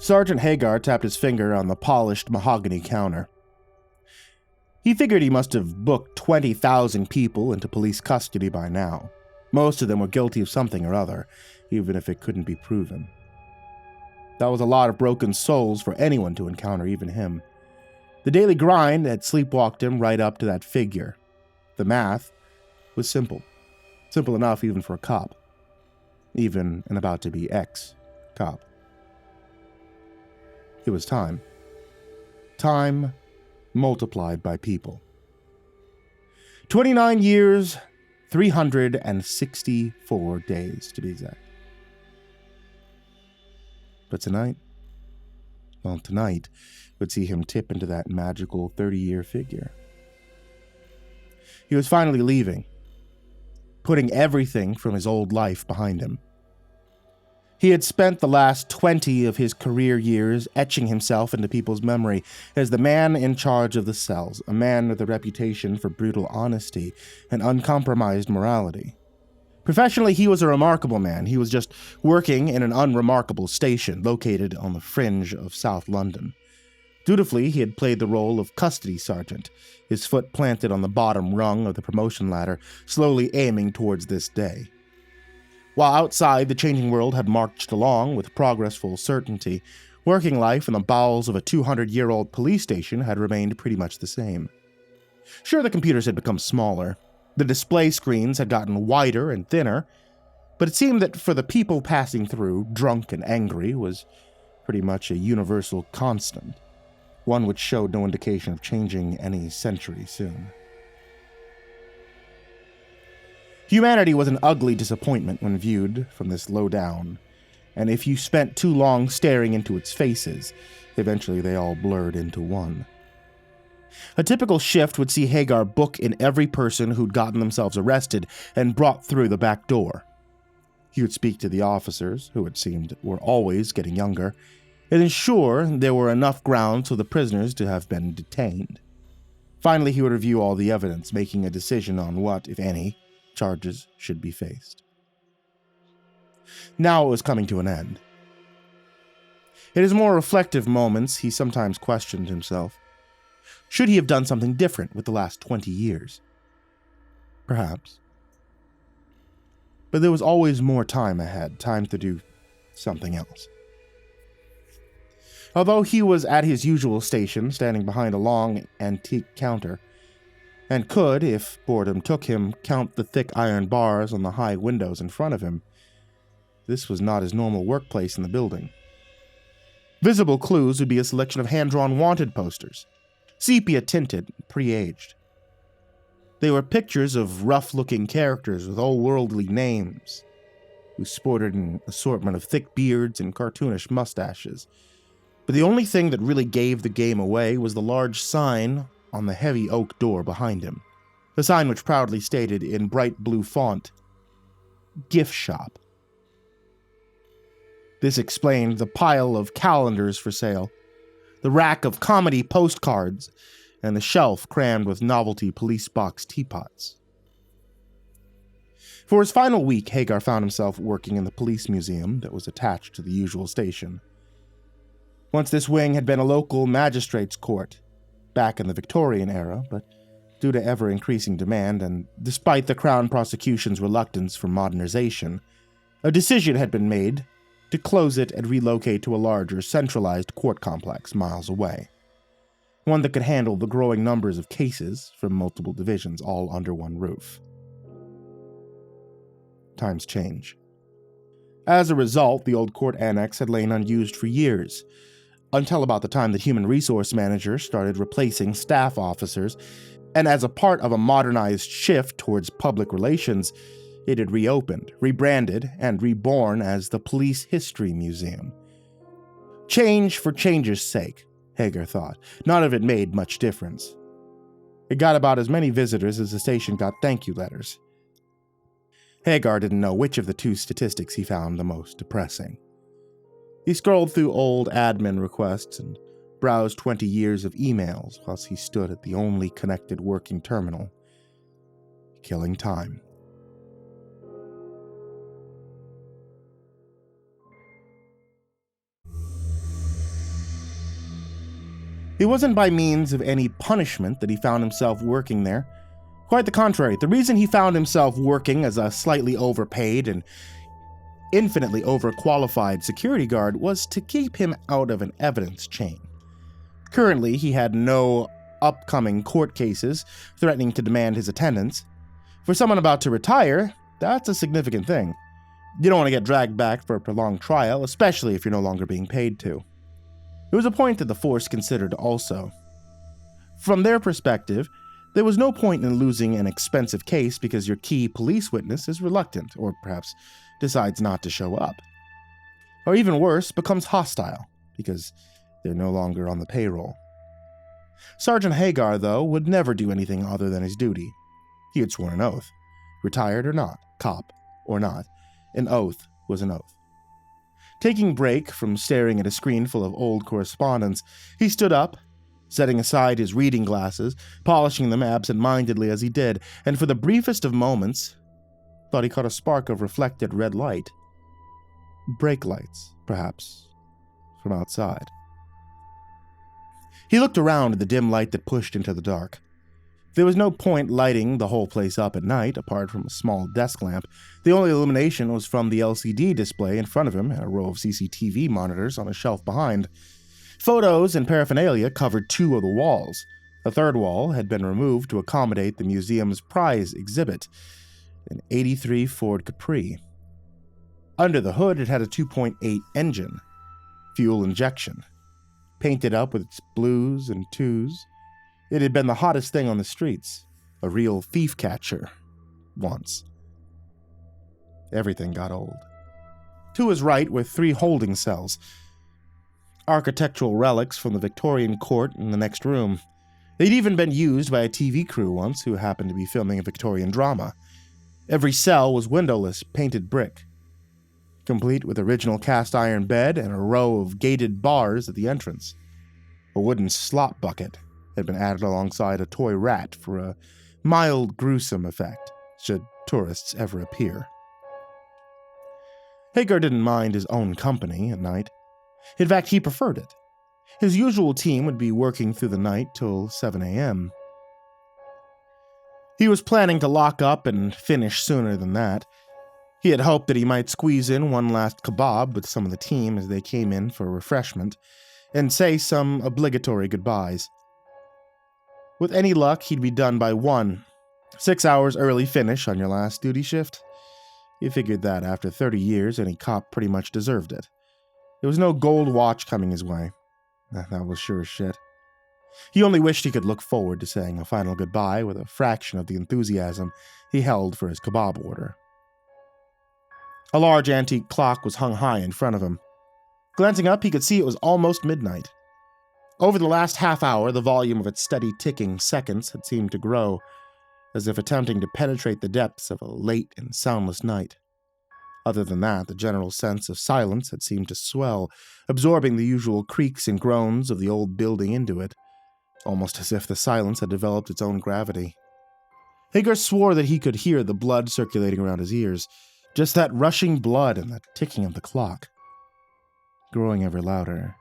Sergeant Hagar tapped his finger on the polished mahogany counter. He figured he must have booked 20,000 people into police custody by now. Most of them were guilty of something or other, even if it couldn't be proven. That was a lot of broken souls for anyone to encounter, even him. The daily grind had sleepwalked him right up to that figure. The math was simple. Simple enough even for a cop. Even an about-to-be ex-cop. It was time. Time multiplied by people. 29 years, 364 days, to be exact. But tonight would see him tip into that magical 30-year figure. He was finally leaving, putting everything from his old life behind him. He had spent the last 20 of his career years etching himself into people's memory as the man in charge of the cells, a man with a reputation for brutal honesty and uncompromised morality. Professionally, he was a remarkable man. He was just working in an unremarkable station located on the fringe of South London. Dutifully, he had played the role of custody sergeant, his foot planted on the bottom rung of the promotion ladder, slowly aiming towards this day. While outside, the changing world had marched along with progressful certainty, working life in the bowels of a 200-year-old police station had remained pretty much the same. Sure, the computers had become smaller. The display screens had gotten wider and thinner, but it seemed that for the people passing through, drunk and angry, was pretty much a universal constant, one which showed no indication of changing any century soon. Humanity was an ugly disappointment when viewed from this low down, and if you spent too long staring into its faces, eventually they all blurred into one. A typical shift would see Hagar book in every person who'd gotten themselves arrested and brought through the back door. He would speak to the officers, who it seemed were always getting younger, and ensure there were enough grounds for the prisoners to have been detained. Finally, he would review all the evidence, making a decision on what, if any, charges should be faced. Now it was coming to an end. In his more reflective moments, he sometimes questioned himself. Should he have done something different with the last 20 years? Perhaps. But there was always more time ahead, time to do something else. Although he was at his usual station, standing behind a long, antique counter, and could, if boredom took him, count the thick iron bars on the high windows in front of him, this was not his normal workplace in the building. Visible clues would be a selection of hand-drawn wanted posters, sepia-tinted, pre-aged. They were pictures of rough-looking characters with old-worldly names, who sported an assortment of thick beards and cartoonish mustaches. But the only thing that really gave the game away was the large sign on the heavy oak door behind him. The sign which proudly stated in bright blue font, "Gift Shop." This explained the pile of calendars for sale, the rack of comedy postcards, and the shelf crammed with novelty police box teapots. For his final week, Hagar found himself working in the police museum that was attached to the usual station. Once this wing had been a local magistrate's court, back in the Victorian era, but due to ever-increasing demand and despite the Crown prosecution's reluctance for modernization, a decision had been made to close it and relocate to a larger, centralized court complex miles away. One that could handle the growing numbers of cases from multiple divisions all under one roof. Times change. As a result, the old court annex had lain unused for years, until about the time that human resource managers started replacing staff officers, and as a part of a modernized shift towards public relations, it had reopened, rebranded, and reborn as the Police History Museum. Change for change's sake, Hagar thought. None of it made much difference. It got about as many visitors as the station got thank you letters. Hagar didn't know which of the two statistics he found the most depressing. He scrolled through old admin requests and browsed 20 years of emails whilst he stood at the only connected working terminal, killing time. It wasn't by means of any punishment that he found himself working there. Quite the contrary, the reason he found himself working as a slightly overpaid and infinitely overqualified security guard was to keep him out of an evidence chain. Currently, he had no upcoming court cases threatening to demand his attendance. For someone about to retire, that's a significant thing. You don't want to get dragged back for a prolonged trial, especially if you're no longer being paid to. It was a point that the force considered also. From their perspective, there was no point in losing an expensive case because your key police witness is reluctant, or perhaps decides not to show up. Or even worse, becomes hostile, because they're no longer on the payroll. Sergeant Hagar, though, would never do anything other than his duty. He had sworn an oath. Retired or not, cop or not, an oath was an oath. Taking break from staring at a screen full of old correspondence, he stood up, setting aside his reading glasses, polishing them absent-mindedly as he did, and for the briefest of moments, thought he caught a spark of reflected red light. Brake lights, perhaps, from outside. He looked around at the dim light that pushed into the dark. There was no point lighting the whole place up at night, apart from a small desk lamp. The only illumination was from the LCD display in front of him and a row of CCTV monitors on a shelf behind. Photos and paraphernalia covered two of the walls. A third wall had been removed to accommodate the museum's prize exhibit, an '83 Ford Capri. Under the hood, it had a 2.8 engine, fuel injection, painted up with its blues and twos. It had been the hottest thing on the streets, a real thief catcher, once. Everything got old. To his right were 3 holding cells, architectural relics from the Victorian court in the next room. They'd even been used by a TV crew once who happened to be filming a Victorian drama. Every cell was windowless, painted brick, complete with original cast-iron bed and a row of gated bars at the entrance. A wooden slop bucket had been added alongside a toy rat for a mild, gruesome effect, should tourists ever appear. Hagar didn't mind his own company at night. In fact, he preferred it. His usual team would be working through the night till 7 a.m. He was planning to lock up and finish sooner than that. He had hoped that he might squeeze in one last kebab with some of the team as they came in for refreshment, and say some obligatory goodbyes. With any luck, he'd be done by 1. 6 hours early finish on your last duty shift. He figured that after 30 years, any cop pretty much deserved it. There was no gold watch coming his way. That was sure as shit. He only wished he could look forward to saying a final goodbye with a fraction of the enthusiasm he held for his kebab order. A large antique clock was hung high in front of him. Glancing up, he could see it was almost midnight. Over the last half hour, the volume of its steady ticking seconds had seemed to grow, as if attempting to penetrate the depths of a late and soundless night. Other than that, the general sense of silence had seemed to swell, absorbing the usual creaks and groans of the old building into it, almost as if the silence had developed its own gravity. Hagar swore that he could hear the blood circulating around his ears, just that rushing blood and the ticking of the clock, growing ever louder.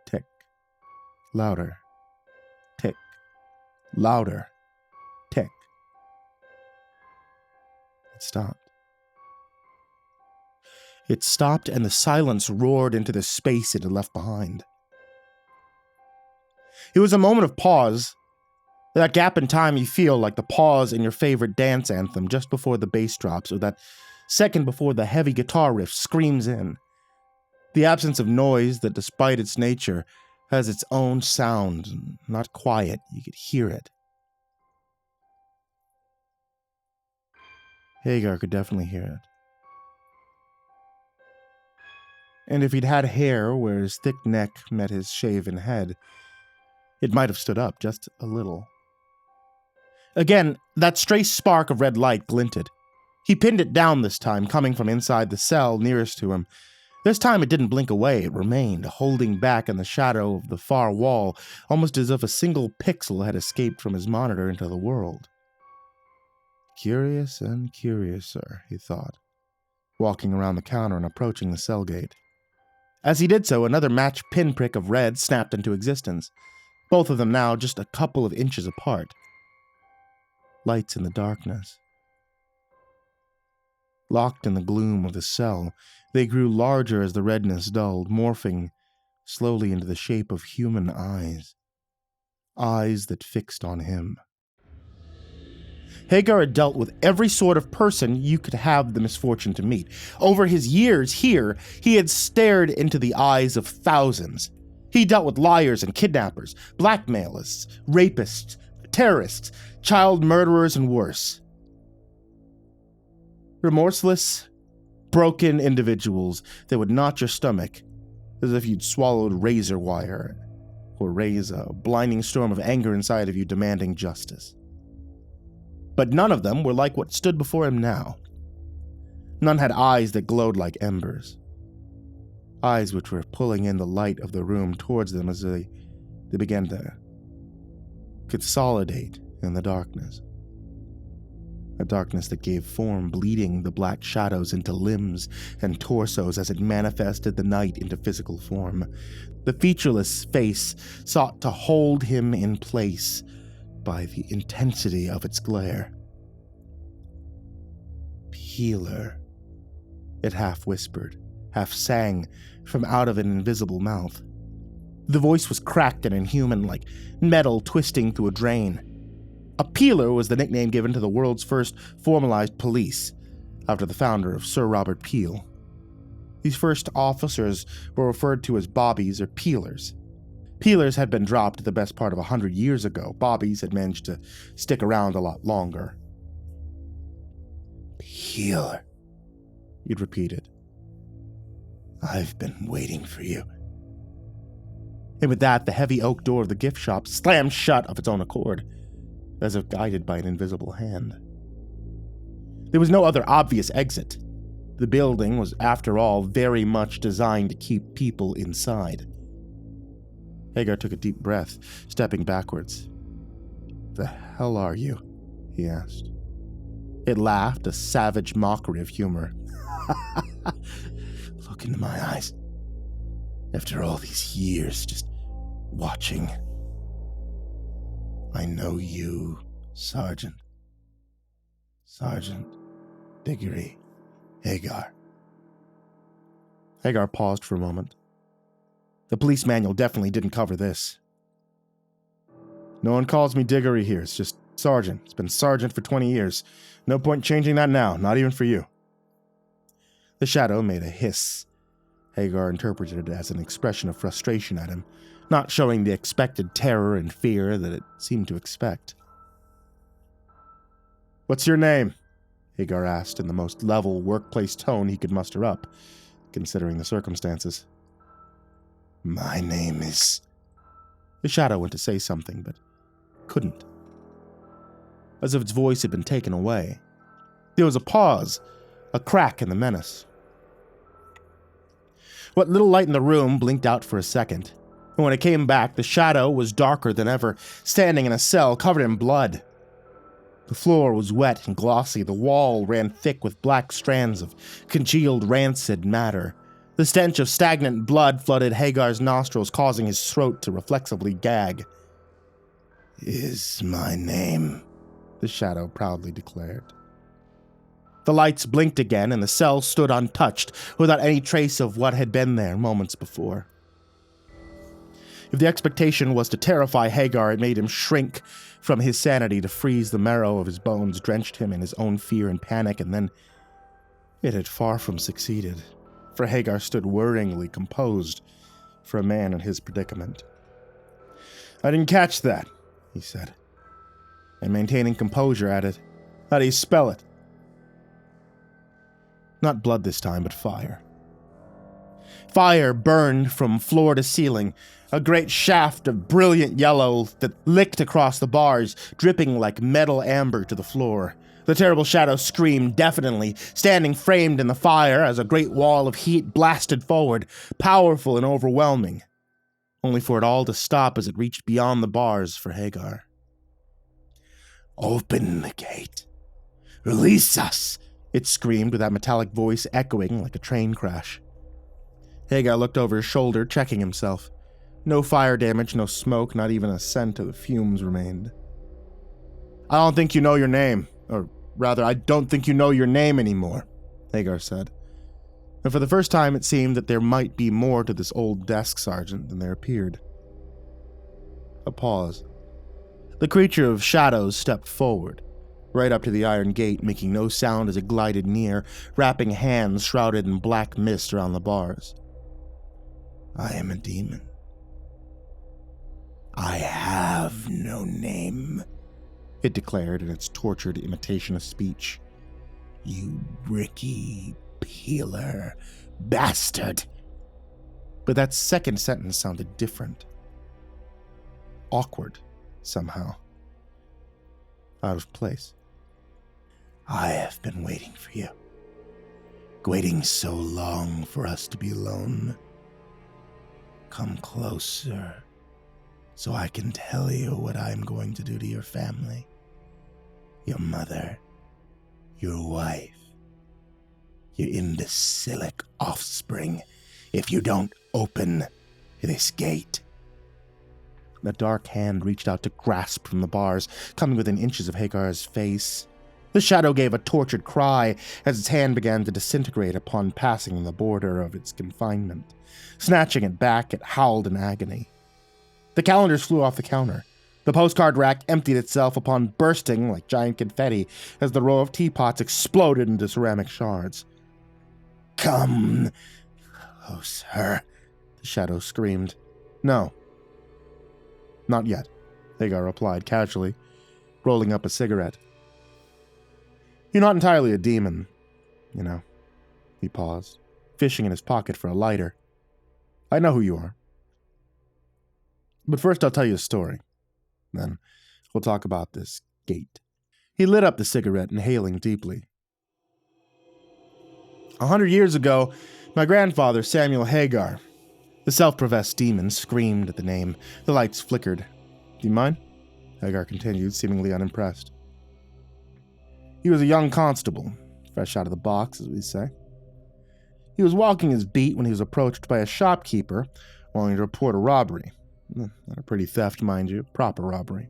Tick. Louder. Tick. Louder. Tick. It stopped. It stopped, and the silence roared into the space it had left behind. It was a moment of pause, that gap in time you feel like the pause in your favorite dance anthem just before the bass drops, or that second before the heavy guitar riff screams in. The absence of noise that, despite its nature, has its own sound, not quiet, you could hear it. Hagar could definitely hear it. And if he'd had hair where his thick neck met his shaven head, it might have stood up just a little. Again, that stray spark of red light glinted. He pinned it down this time, coming from inside the cell nearest to him. This time it didn't blink away, it remained, holding back in the shadow of the far wall, almost as if a single pixel had escaped from his monitor into the world. Curious and curiouser, he thought, walking around the counter and approaching the cell gate. As he did so, another match pinprick of red snapped into existence, both of them now just a couple of inches apart. Lights in the darkness. Locked in the gloom of the cell, they grew larger as the redness dulled, morphing slowly into the shape of human eyes. Eyes that fixed on him. Hagar had dealt with every sort of person you could have the misfortune to meet. Over his years here, he had stared into the eyes of thousands. He dealt with liars and kidnappers, blackmailers, rapists, terrorists, child murderers, and worse. Remorseless, broken individuals that would knot your stomach as if you'd swallowed razor wire or raise a blinding storm of anger inside of you demanding justice. But none of them were like what stood before him now. None had eyes that glowed like embers. Eyes which were pulling in the light of the room towards them as they began to consolidate in the darkness. A darkness that gave form, bleeding the black shadows into limbs and torsos as it manifested the night into physical form. The featureless face sought to hold him in place by the intensity of its glare. Peeler, it half whispered, half sang from out of an invisible mouth. The voice was cracked and inhuman, like metal twisting through a drain. A peeler was the nickname given to the world's first formalized police, after the founder of Sir Robert Peel. These first officers were referred to as bobbies or peelers. Peelers had been dropped the best part of 100 years ago. Bobbies had managed to stick around a lot longer. Peeler, he'd repeated. I've been waiting for you. And with that, the heavy oak door of the gift shop slammed shut of its own accord, as if guided by an invisible hand. There was no other obvious exit. The building was, after all, very much designed to keep people inside. Hagar took a deep breath, stepping backwards. "The hell are you?" he asked. It laughed, a savage mockery of humor. Look into my eyes. After all these years, just watching. I know you, Sergeant. Sergeant Diggory Hagar. Hagar paused for a moment. The police manual definitely didn't cover this. No one calls me Diggory here, it's just Sergeant. It's been Sergeant for 20 years. No point changing that now, not even for you. The shadow made a hiss. Hagar interpreted it as an expression of frustration at him, not showing the expected terror and fear that it seemed to expect. What's your name? Hagar asked in the most level workplace tone he could muster up, considering the circumstances. My name is... The shadow went to say something, but couldn't. As if its voice had been taken away. There was a pause, a crack in the menace. What little light in the room blinked out for a second, and when it came back, the shadow was darker than ever, standing in a cell covered in blood. The floor was wet and glossy, the wall ran thick with black strands of congealed rancid matter. The stench of stagnant blood flooded Hagar's nostrils, causing his throat to reflexively gag. Is my name, the shadow proudly declared. The lights blinked again, and the cell stood untouched, without any trace of what had been there moments before. If the expectation was to terrify Hagar, it made him shrink from his sanity, to freeze the marrow of his bones, drenched him in his own fear and panic, and then it had far from succeeded, for Hagar stood worryingly composed for a man in his predicament. I didn't catch that, he said, and maintaining composure added, how do you spell it? Not blood this time, but fire. Fire burned from floor to ceiling, a great shaft of brilliant yellow that licked across the bars, dripping like metal amber to the floor. The terrible shadow screamed deafeningly, standing framed in the fire as a great wall of heat blasted forward, powerful and overwhelming, only for it all to stop as it reached beyond the bars for Hagar. Open the gate. Release us, it screamed with that metallic voice echoing like a train crash. Hagar looked over his shoulder, checking himself. No fire damage, no smoke, not even a scent of the fumes remained. I don't think you know your name. Or rather, I don't think you know your name anymore, Hagar said. And for the first time it seemed that there might be more to this old desk sergeant than there appeared. A pause. The creature of shadows stepped forward, right up to the iron gate, making no sound as it glided near, wrapping hands shrouded in black mist around the bars. I am a demon. I have no name, it declared in its tortured imitation of speech. You bricky peeler bastard. But that second sentence sounded different. Awkward, somehow. Out of place. I have been waiting for you. Waiting so long for us to be alone. Come closer, so I can tell you what I'm going to do to your family, your mother, your wife, your imbecilic offspring, if you don't open this gate. A dark hand reached out to grasp from the bars, coming within inches of Hagar's face. The shadow gave a tortured cry as its hand began to disintegrate upon passing the border of its confinement. Snatching it back, it howled in agony. The calendars flew off the counter. The postcard rack emptied itself upon bursting like giant confetti as the row of teapots exploded into ceramic shards. Come closer, the shadow screamed. No. Not yet, Hagar replied casually, rolling up a cigarette. You're not entirely a demon, you know. He paused, fishing in his pocket for a lighter. I know who you are. But first I'll tell you a story. Then we'll talk about this gate. He lit up the cigarette, inhaling deeply. 100 years ago, my grandfather, Samuel Hagar, the self-professed demon, screamed at the name. The lights flickered. Do you mind? Hagar continued, seemingly unimpressed. He was a young constable, fresh out of the box, as we say. He was walking his beat when he was approached by a shopkeeper wanting to report a robbery. Not a pretty theft, mind you, proper robbery.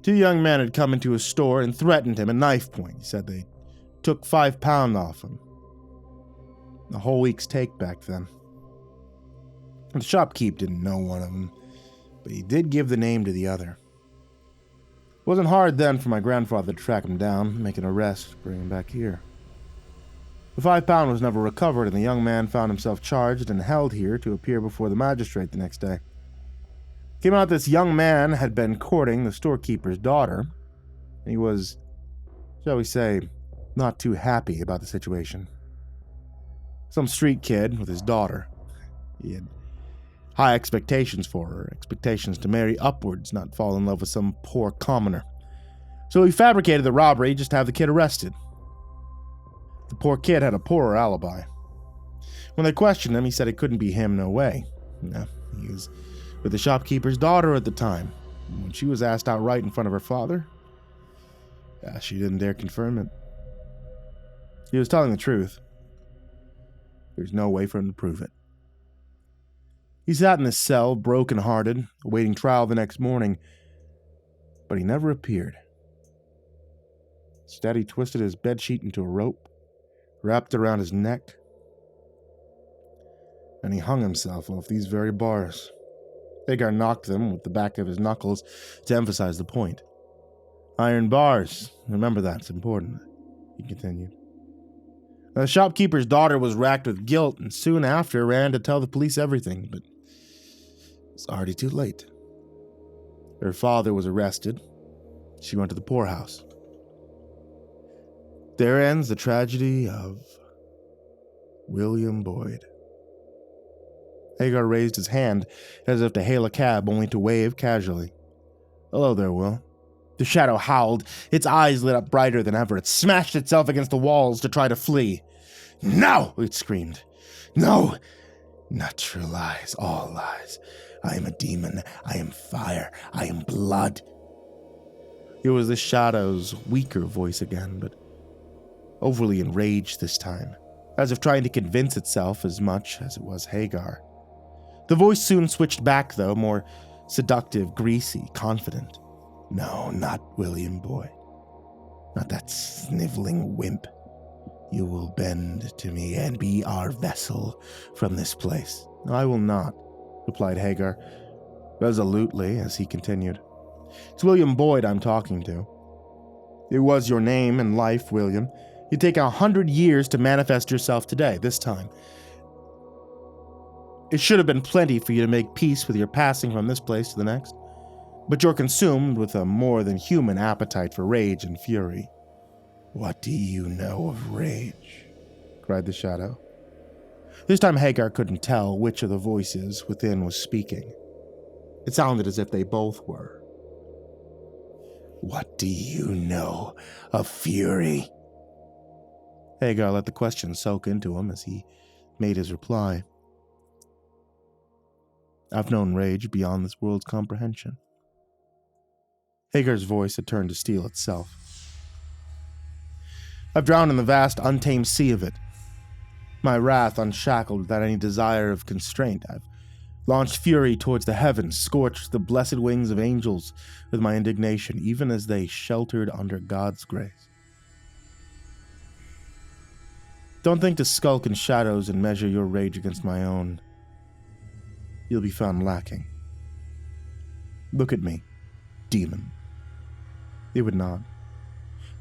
Two young men had come into his store and threatened him at knife point. He said they took £5 off him. A whole week's take back then. The shopkeep didn't know one of them, but he did give the name to the other. It wasn't hard then for my grandfather to track him down, make an arrest, bring him back here. The £5 was never recovered, and the young man found himself charged and held here to appear before the magistrate the next day. Came out this young man had been courting the storekeeper's daughter. He was, shall we say, not too happy about the situation. Some street kid with his daughter. He had high expectations for her, expectations to marry upwards, not fall in love with some poor commoner. So he fabricated the robbery just to have the kid arrested. The poor kid had a poorer alibi. When they questioned him, he said it couldn't be him, no way. No, he was with the shopkeeper's daughter at the time. When she was asked outright in front of her father, she didn't dare confirm it. He was telling the truth. There's no way for him to prove it. He sat in his cell, broken-hearted, awaiting trial the next morning, but he never appeared. Instead, he twisted his bedsheet into a rope, wrapped it around his neck, and he hung himself off these very bars. Hagar knocked them with the back of his knuckles to emphasize the point. Iron bars, remember that, it's important, he continued. The shopkeeper's daughter was racked with guilt and soon after ran to tell the police everything, but it's already too late. Her father was arrested. She went to the poorhouse. There ends the tragedy of William Boyd. Hagar raised his hand as if to hail a cab, only to wave casually. Hello there, Will. The shadow howled. Its eyes lit up brighter than ever. It smashed itself against the walls to try to flee. No! It screamed. No! Not true lies, all lies. I am a demon. I am fire. I am blood. It was the shadow's weaker voice again, but overly enraged this time. as if trying to convince itself as much as it was Hagar. The voice soon switched back, though, more seductive, greasy, confident. "No, not William Boyd. Not that sniveling wimp. You will bend to me and be our vessel from this place." "I will not," replied Hagar, resolutely, as he continued. "It's William Boyd I'm talking to. It was your name and life, William. You take 100 years to manifest yourself today, this time. It should have been plenty for you to make peace with your passing from this place to the next. But you're consumed with a more than human appetite for rage and fury." "What do you know of rage?" cried the shadow. This time Hagar couldn't tell which of the voices within was speaking. It sounded as if they both were. "What do you know of fury?" Hagar let the question soak into him as he made his reply. "I've known rage beyond this world's comprehension." Hagar's voice had turned to steel itself. "I've drowned in the vast, untamed sea of it. My wrath unshackled without any desire of constraint. I've launched fury towards the heavens, scorched the blessed wings of angels with my indignation, even as they sheltered under God's grace. Don't think to skulk in shadows and measure your rage against my own. You'll be found lacking. Look at me, demon." It would not.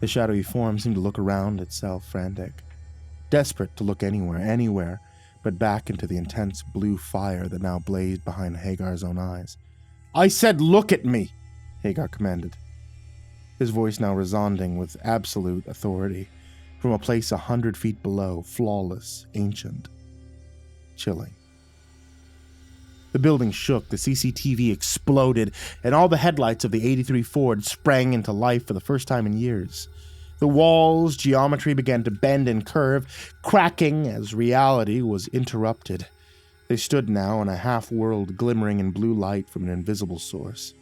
The shadowy form seemed to look around itself, frantic, desperate to look anywhere, but back into the intense blue fire that now blazed behind Hagar's own eyes. "I said look at me!" Hagar commanded, his voice now resounding with absolute authority from a place 100 feet below, flawless, ancient, chilling. The building shook, the CCTV exploded, and all the headlights of the 83 Ford sprang into life for the first time in years. The walls' geometry began to bend and curve, cracking as reality was interrupted. They stood now in a half-world glimmering in blue light from an invisible source.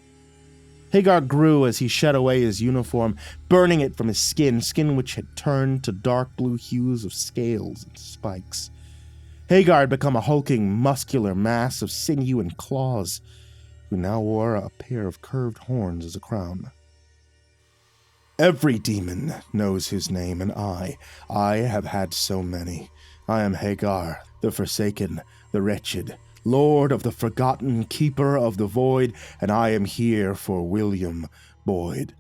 Hagar grew as he shed away his uniform, burning it from his skin which had turned to dark blue hues of scales and spikes. Hagar had become a hulking, muscular mass of sinew and claws, who now wore a pair of curved horns as a crown. "Every demon knows his name, and I have had so many. I am Hagar, the Forsaken, the Wretched, Lord of the Forgotten, Keeper of the Void, and I am here for William Boyd."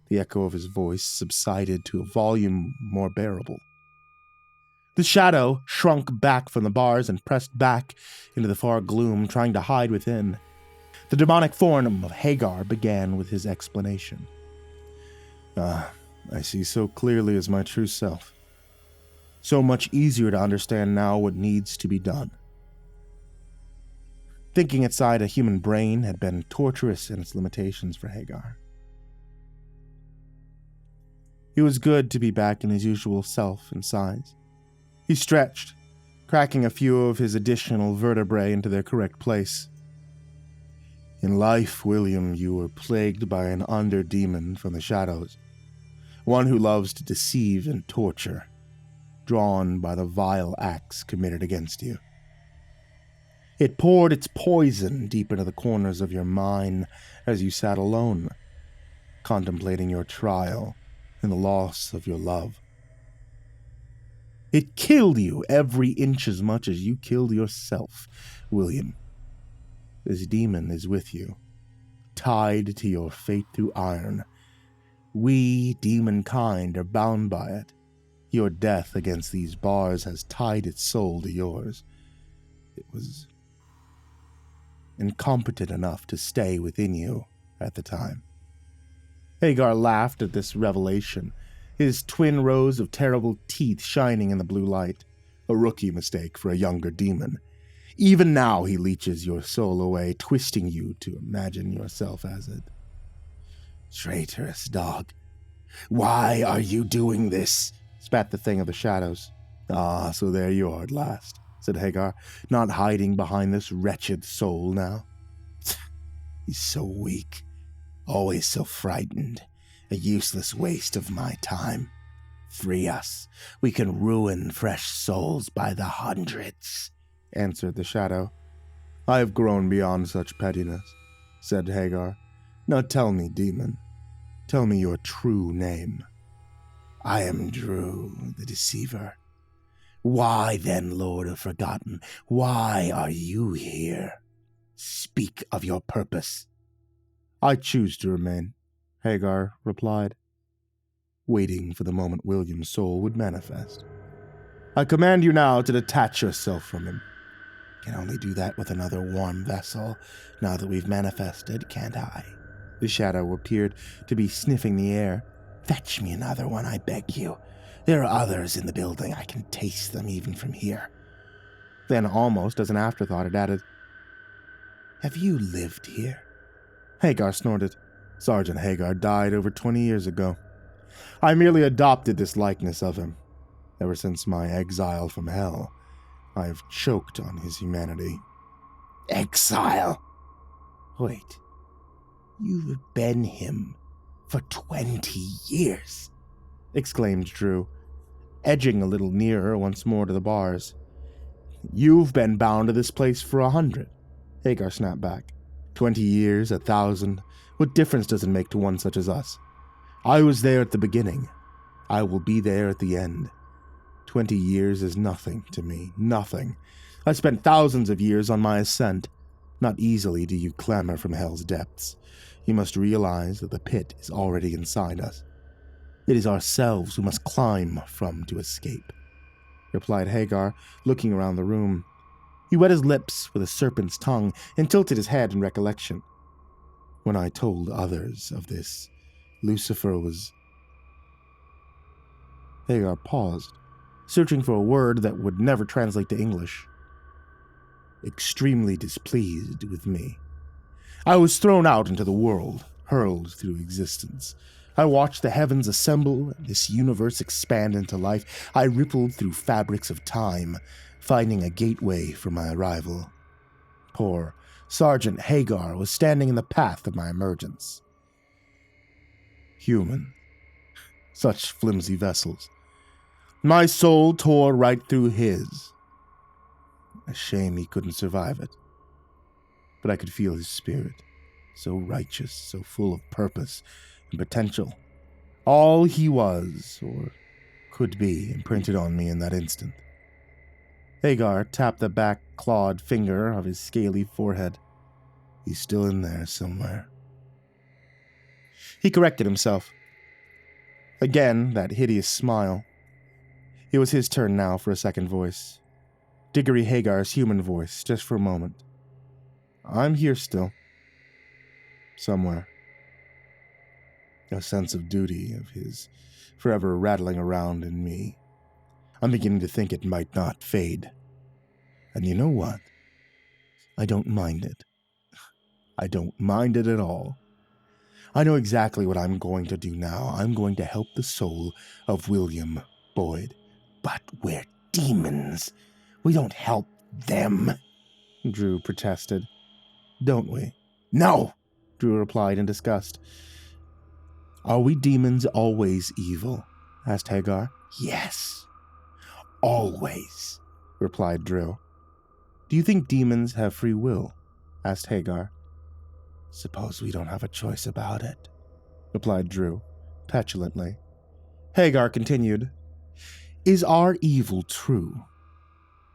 The echo of his voice subsided to a volume more bearable. The shadow shrunk back from the bars and pressed back into the far gloom, trying to hide within. The demonic form of Hagar began with his explanation. I see so clearly as my true self. So much easier to understand now what needs to be done." Thinking inside a human brain had been torturous in its limitations for Hagar. It was good to be back in his usual self and size. He stretched, cracking a few of his additional vertebrae into their correct place. "In life, William, you were plagued by an under-demon from the shadows, one who loves to deceive and torture, drawn by the vile acts committed against you. It poured its poison deep into the corners of your mind as you sat alone, contemplating your trial and the loss of your love. It killed you every inch as much as you killed yourself, William. This demon is with you, tied to your fate through iron. We, demon kind, are bound by it. Your death against these bars has tied its soul to yours. It was incompetent enough to stay within you at the time." Hagar laughed at this revelation, his twin rows of terrible teeth shining in the blue light. A rookie mistake for a younger demon. Even now he leeches your soul away, twisting you to imagine yourself as it. "Traitorous dog. Why are you doing this?" spat the thing of the shadows. "Ah, so there you are at last," said Hagar, not hiding behind this wretched soul now. "He's so weak, always so frightened, a useless waste of my time. free us, we can ruin fresh souls by the hundreds, answered the shadow. I have grown beyond such pettiness, said Hagar. Now tell me, demon, tell me your true name. I am Drew, the Deceiver. Why then, Lord of Forgotten, why are you here? Speak of your purpose. I choose to remain, Hagar replied, waiting for the moment William's soul would manifest. I command you now to detach yourself from him. Can only do that with another warm vessel, now that we've manifested, can't I? The shadow appeared to be sniffing the air. Fetch me another one, I beg you. There are others in the building. I can taste them even from here. Then, almost as an afterthought, it added, Have you lived here? Hagar snorted. Sergeant Hagar died over 20 years ago. I merely adopted this likeness of him. Ever since my exile from hell, I have choked on his humanity. Exile? Wait, you've been him for 20 years, exclaimed Drew, edging a little nearer once more to the bars. You've been bound to this place for 100, Hagar snapped back. 20 years, 1,000, what difference does it make to one such as us? I was there at the beginning. I will be there at the end. 20 years is nothing to me, nothing. I spent thousands of years on my ascent. Not easily do you clamber from hell's depths. You must realize that the pit is already inside us. It is ourselves who must climb from to escape, replied Hagar, looking around the room. He wet his lips with a serpent's tongue and tilted his head in recollection. When I told others of this, Lucifer was... Hagar paused, searching for a word that would never translate to English. Extremely displeased with me. I was thrown out into the world, hurled through existence. I watched the heavens assemble and this universe expand into life. I rippled through fabrics of time, finding a gateway for my arrival. Poor Sergeant Hagar was standing in the path of my emergence. Human. Such flimsy vessels. My soul tore right through his. A shame he couldn't survive it. But I could feel his spirit, so righteous, so full of purpose and potential. All he was, or could be, imprinted on me in that instant. Hagar tapped the back clawed finger of his scaly forehead. He's still in there somewhere. He corrected himself. Again, that hideous smile. It was his turn now for a second voice. Diggory Hagar's human voice, just for a moment. I'm here still. Somewhere. A sense of duty of his forever rattling around in me. I'm beginning to think it might not fade. And you know what? I don't mind it. I don't mind it at all. I know exactly what I'm going to do now. I'm going to help the soul of William Boyd. But we're demons. We don't help them, Drew protested. Don't we? No, Drew replied in disgust. Are we demons always evil? Asked Hagar. Yes. Always, replied Drew. Do you think demons have free will? Asked Hagar. Suppose we don't have a choice about it, replied Drew, petulantly. Hagar continued. Is our evil true?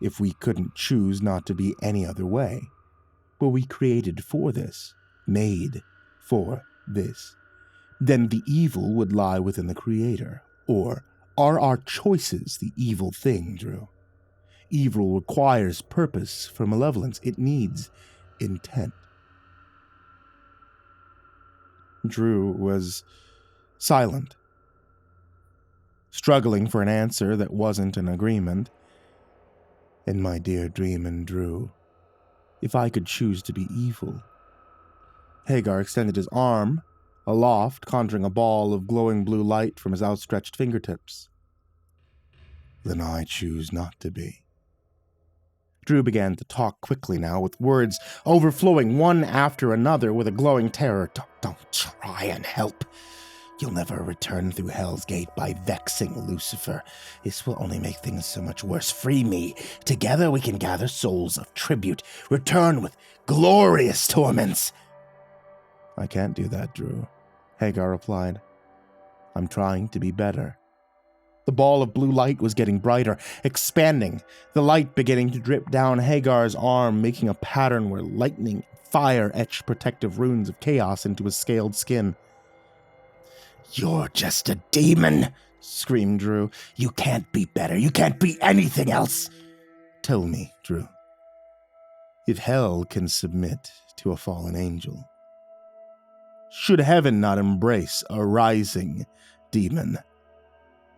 If we couldn't choose not to be any other way, were we created for this, made for this, then the evil would lie within the Creator. Or are our choices the evil thing, Drew? Evil requires purpose for malevolence. It needs intent. Drew was silent, struggling for an answer that wasn't an agreement. And my dear Dreamin' Drew, if I could choose to be evil... Hagar extended his arm, aloft, conjuring a ball of glowing blue light from his outstretched fingertips. Then I choose not to be. Drew began to talk quickly now, with words overflowing one after another with a glowing terror. Don't try and help. You'll never return through Hell's Gate by vexing Lucifer. This will only make things so much worse. Free me. Together we can gather souls of tribute. Return with glorious torments. I can't do that, Drew, Hagar replied. I'm trying to be better. The ball of blue light was getting brighter, expanding, the light beginning to drip down Hagar's arm, making a pattern where lightning and fire etched protective runes of chaos into his scaled skin. You're just a demon, screamed Drew. You can't be better. You can't be anything else. Tell me, Drew, if hell can submit to a fallen angel, should heaven not embrace a rising demon?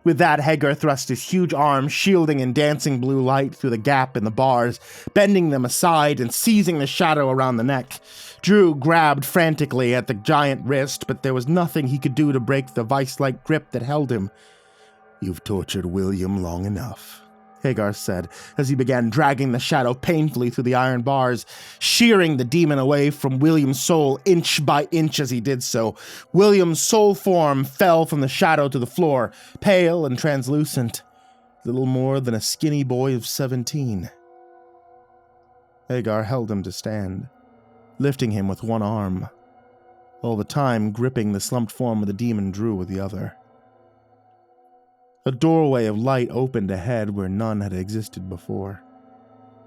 With that, Hagar thrust his huge arm, shielding and dancing blue light through the gap in the bars, bending them aside and seizing the shadow around the neck. Drew grabbed frantically at the giant wrist, but there was nothing he could do to break the vice-like grip that held him. You've tortured William long enough, Hagar said, as he began dragging the shadow painfully through the iron bars, shearing the demon away from William's soul inch by inch as he did so. William's soul form fell from the shadow to the floor, pale and translucent, little more than a skinny boy of 17. Hagar held him to stand, lifting him with one arm, all the time gripping the slumped form of the demon Drew with the other. A doorway of light opened ahead where none had existed before.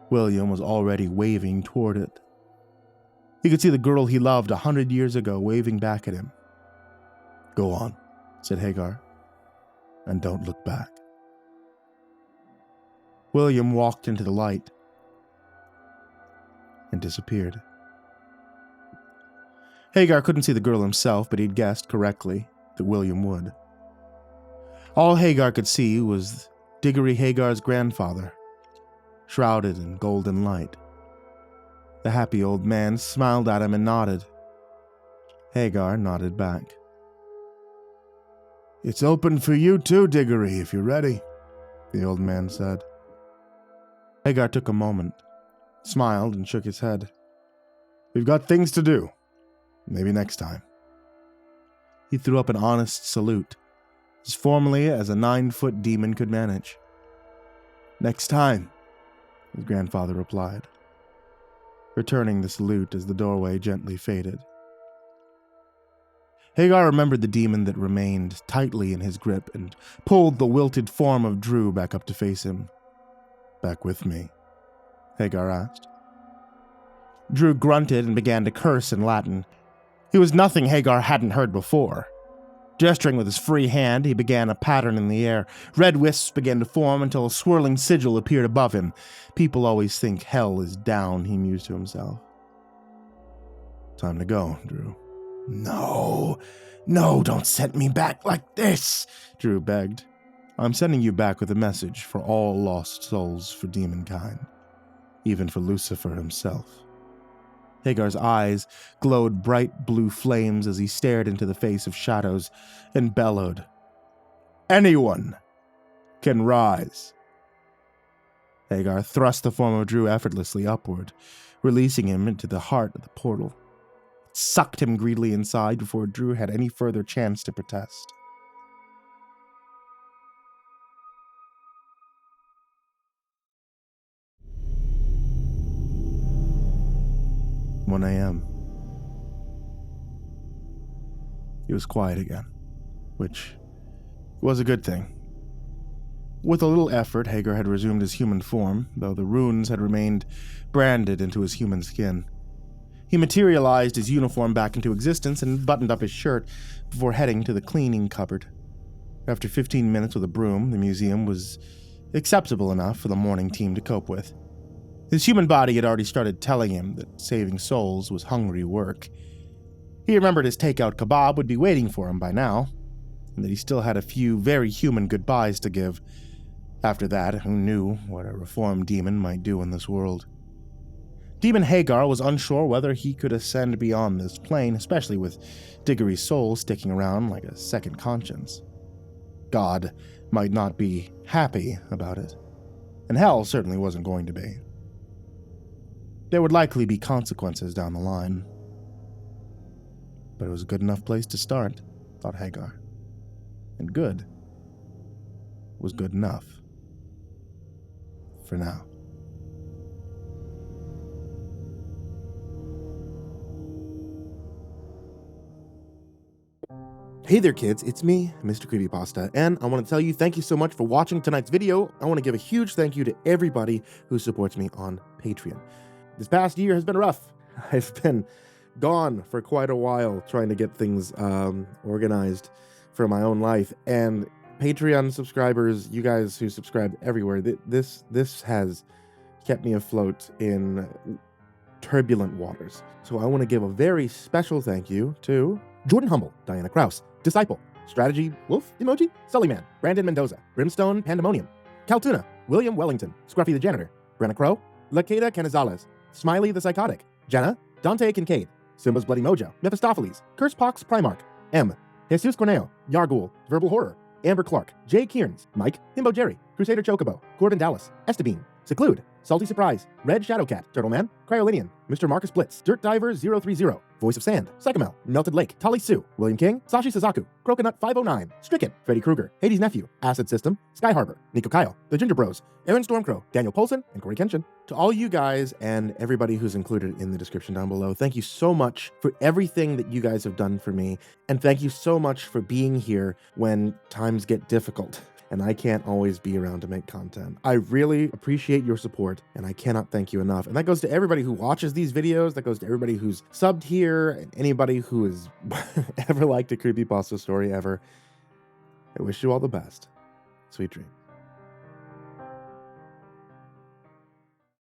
William was already waving toward it. He could see the girl he loved 100 years ago waving back at him. Go on, said Hagar, and don't look back. William walked into the light and disappeared. Hagar couldn't see the girl himself, but he'd guessed correctly that William would. All Hagar could see was Diggory Hagar's grandfather, shrouded in golden light. The happy old man smiled at him and nodded. Hagar nodded back. It's open for you too, Diggory, if you're ready, the old man said. Hagar took a moment, smiled, and shook his head. We've got things to do. Maybe next time. He threw up an honest salute, as formally as a 9-foot demon could manage. Next time, his grandfather replied, returning the salute as the doorway gently faded. Hagar remembered the demon that remained tightly in his grip and pulled the wilted form of Drew back up to face him. Back with me, Hagar asked. Drew grunted and began to curse in Latin. It was nothing Hagar hadn't heard before. Gesturing with his free hand, he began a pattern in the air. Red wisps began to form until a swirling sigil appeared above him. People always think hell is down, he mused to himself. Time to go, Drew. No, don't send me back like this, Drew begged. I'm sending you back with a message for all lost souls for demonkind, even for Lucifer himself. Hagar's eyes glowed bright blue flames as he stared into the face of shadows and bellowed, Anyone can rise. Hagar thrust the form of Drew effortlessly upward, releasing him into the heart of the portal. It sucked him greedily inside before Drew had any further chance to protest. 1 a.m. It was quiet again, which was a good thing. With a little effort, Hagar had resumed his human form, though the runes had remained branded into his human skin. He materialized his uniform back into existence and buttoned up his shirt before heading to the cleaning cupboard. After 15 minutes with a broom, the museum was acceptable enough for the morning team to cope with. His human body had already started telling him that saving souls was hungry work. He remembered his takeout kebab would be waiting for him by now, and that he still had a few very human goodbyes to give. After that, who knew what a reformed demon might do in this world? Demon Hagar was unsure whether he could ascend beyond this plane, especially with Diggory's soul sticking around like a second conscience. God might not be happy about it, and hell certainly wasn't going to be. There would likely be consequences down the line. But it was a good enough place to start, thought Hagar. And good was good enough. For now. Hey there kids, it's me, MrCreepyPasta, and I want to tell you thank you so much for watching tonight's video. I want to give a huge thank you to everybody who supports me on Patreon. This past year has been rough. I've been gone for quite a while trying to get things organized for my own life, and Patreon subscribers, you guys who subscribe everywhere, this has kept me afloat in turbulent waters. So I want to give a very special thank you to Jordan Humble, Diana Kraus, Disciple, Strategy Wolf Emoji, SullyMan, Brandon Mendoza, BrimstonePandemonium, Caltuna, William Wellington, Scruffy the Janitor, Brenna LaQueda Canizales, Smiley the Psychotic, Jjenna, Dante Kinkade, SimbasBloodyMojo, Mephistopheles, CursepoxPrimarch, M, Jesus Cornejo, Yarghoul, VerbalHorror, Amber Clark, J. Kearns, Mike, himbojerry, CrusaderChocobo, Corbin Dallas, Estebean, Seclude, Salty Surprise, Red Shadowcat, Turtleman, Cryolinian, Mr. Marcus Blitz, Dirt Diver 030, Voice of Sand, Psychomel, Melted Lake, Tali Sue, William King, Sashi Suzaku, Croconut 509, Stricken, Freddy Krueger, Hades Nephew, Acid System, Sky Harbor, Nico Kyle, The Ginger Bros, Aaron Stormcrow, Daniel Polson, and Corey Kenshin. To all you guys and everybody who's included in the description down below, thank you so much for everything that you guys have done for me, and thank you so much for being here when times get difficult and I can't always be around to make content. I really appreciate your support, and I cannot thank you enough. And that goes to everybody who watches these videos, that goes to everybody who's subbed here, and anybody who has ever liked a creepypasta story ever. I wish you all the best. Sweet dreams.